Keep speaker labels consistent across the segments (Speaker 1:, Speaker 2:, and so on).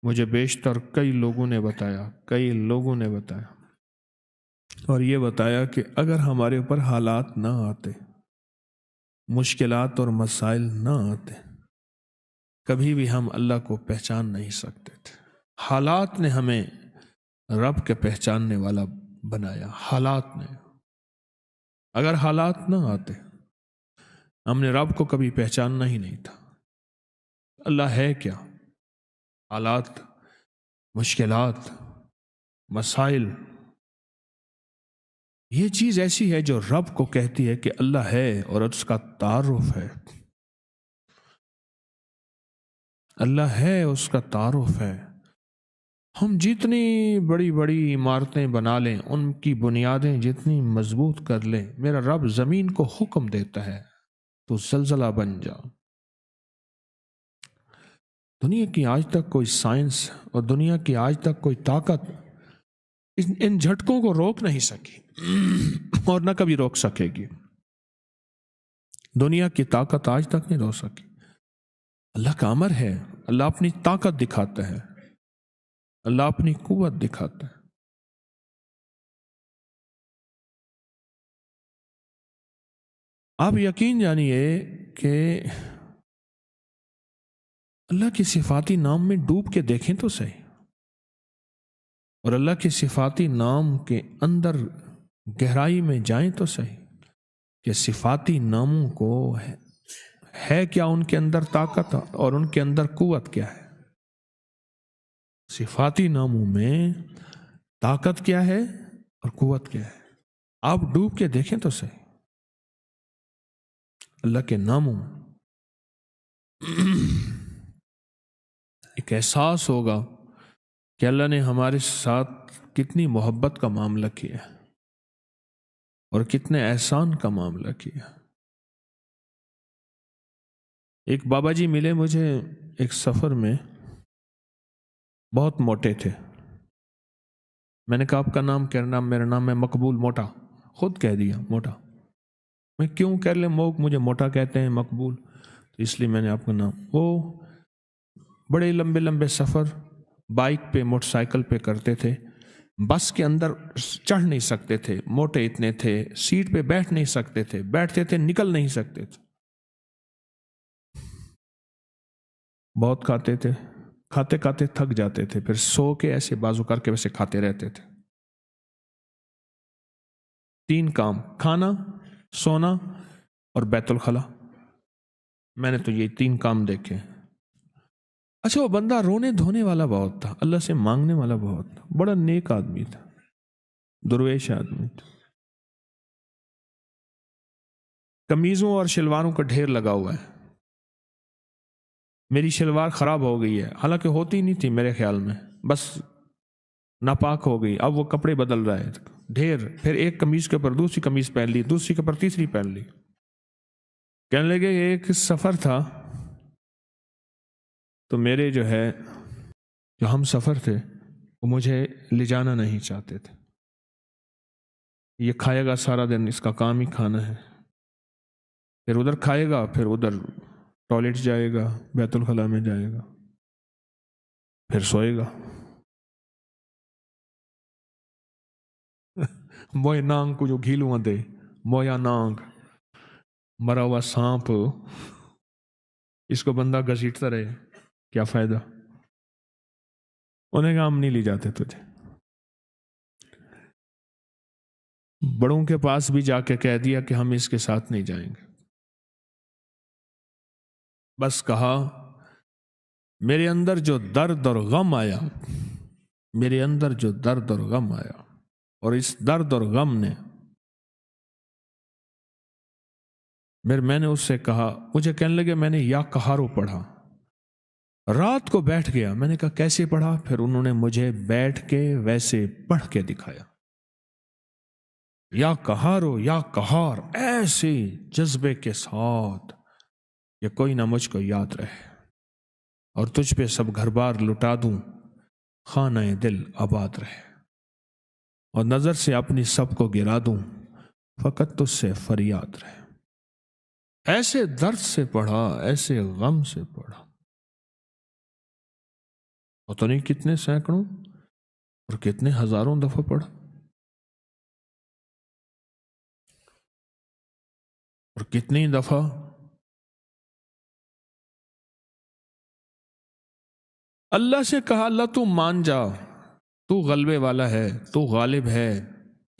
Speaker 1: مجھے بیشتر کئی لوگوں نے بتایا اور یہ بتایا کہ اگر ہمارے اوپر حالات نہ آتے، مشکلات اور مسائل نہ آتے، کبھی بھی ہم اللہ کو پہچان نہیں سکتے تھے۔ حالات نے ہمیں رب کے پہچاننے والا بنایا۔ حالات نے، اگر حالات نہ آتے ہم نے رب کو کبھی پہچاننا ہی نہیں تھا۔ اللہ ہے کیا؟ حالات، مشکلات، مسائل، یہ چیز ایسی ہے جو رب کو کہتی ہے کہ اللہ ہے اور اس کا تعارف ہے۔ اللہ ہے، اس کا تعارف ہے۔ ہم جتنی بڑی بڑی عمارتیں بنا لیں، ان کی بنیادیں جتنی مضبوط کر لیں، میرا رب زمین کو حکم دیتا ہے تو زلزلہ بن جا۔ دنیا کی آج تک کوئی سائنس اور دنیا کی آج تک کوئی طاقت ان جھٹکوں کو روک نہیں سکی اور نہ کبھی روک سکے گی۔ دنیا کی طاقت آج تک نہیں روک سکی۔ اللہ کا امر ہے، اللہ اپنی طاقت دکھاتا ہے، اللہ اپنی قوت دکھاتا ہے۔ آپ یقین جانیے کہ اللہ کی صفاتی نام میں ڈوب کے دیکھیں تو صحیح، اور اللہ کے صفاتی نام کے اندر گہرائی میں جائیں تو صحیح کہ صفاتی ناموں کو ہے کیا ان کے اندر طاقت اور ان کے اندر قوت کیا ہے۔ صفاتی ناموں میں طاقت کیا ہے اور قوت کیا ہے، آپ ڈوب کے دیکھیں تو صحیح۔ اللہ کے ناموں ایک احساس ہوگا کہ اللہ نے ہمارے ساتھ کتنی محبت کا معاملہ کیا اور کتنے احسان کا معاملہ کیا۔ ایک بابا جی ملے مجھے ایک سفر میں، بہت موٹے تھے۔ میں نے کہا آپ کا نام کیا؟ نام میرا نام ہے مقبول موٹا۔ خود کہہ دیا موٹا۔ میں کیوں کہہ لیں، مجھے موٹا کہتے ہیں مقبول، تو اس لیے میں نے آپ کا نام۔ وہ بڑے لمبے لمبے سفر بائک پہ، موٹر سائیکل پہ کرتے تھے، بس کے اندر چڑھ نہیں سکتے تھے، موٹے اتنے تھے، سیٹ پہ بیٹھ نہیں سکتے تھے، بیٹھتے تھے نکل نہیں سکتے تھے، بہت کھاتے تھے، کھاتے کھاتے تھک جاتے تھے، پھر سو کے ایسے بازو کر کے ویسے کھاتے رہتے تھے۔ 3 کام، کھانا، سونا اور بیت الخلا۔ میں نے تو یہ 3 کام دیکھے۔ اچھا، وہ بندہ رونے دھونے والا بہت تھا، اللہ سے مانگنے والا بہت تھا، بڑا نیک آدمی تھا، درویش آدمی تھا۔ قمیضوں اور شلواروں کا ڈھیر لگا ہوا ہے۔ میری شلوار خراب ہو گئی ہے، حالانکہ ہوتی نہیں تھی میرے خیال میں، بس ناپاک ہو گئی، اب وہ کپڑے بدل رہا ہے، ڈھیر۔ پھر ایک قمیض کے اوپر دوسری قمیض پہن لی، دوسری کے اوپر تیسری پہن لی۔ کہنے لگے ایک سفر تھا تو میرے جو ہم سفر تھے وہ مجھے لے جانا نہیں چاہتے تھے۔ یہ کھائے گا سارا دن، اس کا کام ہی کھانا ہے، پھر ادھر کھائے گا، پھر ادھر ٹوائلٹ جائے گا، بیت الخلا میں جائے گا، پھر سوئے گا۔ موئے نانگ کو جو گھیلوں دے، مویا نانگ، مرا ہوا سانپ، اس کو بندہ گھسیٹتا رہے، کیا فائدہ؟ انہیں کہا ہم نہیں لے جاتے تجھے۔ بڑوں کے پاس بھی جا کے کہہ دیا کہ ہم اس کے ساتھ نہیں جائیں گے۔ بس کہا میرے اندر جو درد اور غم آیا، میرے اندر جو درد اور غم آیا، اور اس درد اور غم نے میں نے اس سے کہا، مجھے کہنے لگے میں نے یا کہارو پڑھا، رات کو بیٹھ گیا۔ میں نے کہا کیسے پڑھا؟ پھر انہوں نے مجھے بیٹھ کے ویسے پڑھ کے دکھایا، یا کہارو یا کہار، ایسے جذبے کے ساتھ کہ کوئی نہ مجھ کو یاد رہے، اور تجھ پہ سب گھر بار لٹا دوں، خانہ دل آباد رہے، اور نظر سے اپنی سب کو گرا دوں، فقط تجھ سے فریاد رہے۔ ایسے درد سے پڑھا، ایسے غم سے پڑھا۔ پتہ نہیں کتنے سینکڑوں اور کتنے ہزاروں دفعہ پڑھا، اور کتنی دفعہ اللہ سے کہا اللہ تو مان جا، تو غلبے والا ہے، تو غالب ہے،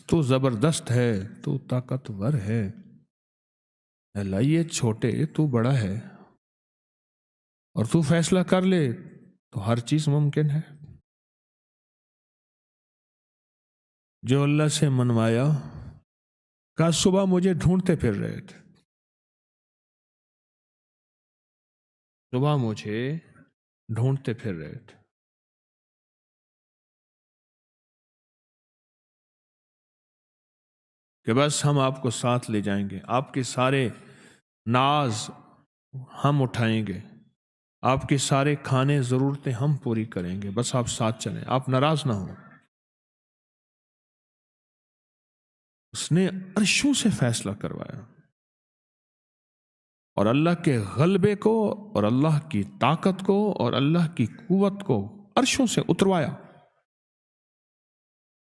Speaker 1: تو زبردست ہے، تو طاقتور ہے، اللہ یہ چھوٹے تو بڑا ہے، اور تو فیصلہ کر لے تو ہر چیز ممکن ہے۔ جو اللہ سے منوایا، کہا صبح مجھے ڈھونڈتے پھر رہے تھے، صبح مجھے ڈھونڈتے پھر رہے تھے، کہ بس ہم آپ کو ساتھ لے جائیں گے، آپ کے سارے ناز ہم اٹھائیں گے، آپ کے سارے کھانے ضرورتیں ہم پوری کریں گے، بس آپ ساتھ چلیں، آپ ناراض نہ ہوں۔ اس نے عرشوں سے فیصلہ کروایا، اور اللہ کے غلبے کو اور اللہ کی طاقت کو اور اللہ کی قوت کو عرشوں سے اتروایا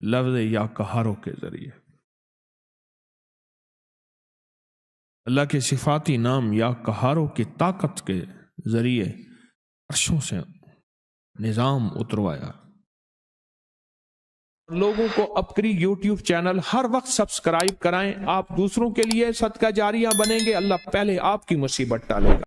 Speaker 1: لفظ یا قہاروں کے ذریعے۔ اللہ کے صفاتی نام یا قہاروں کی طاقت کے ذریعے عرشوں سے نظام اتروایا۔ لوگوں کو اپنی یوٹیوب چینل ہر وقت سبسکرائب کرائیں، آپ دوسروں کے لیے صدقہ جاریہ بنیں گے، اللہ پہلے آپ کی مصیبت ٹالے گا۔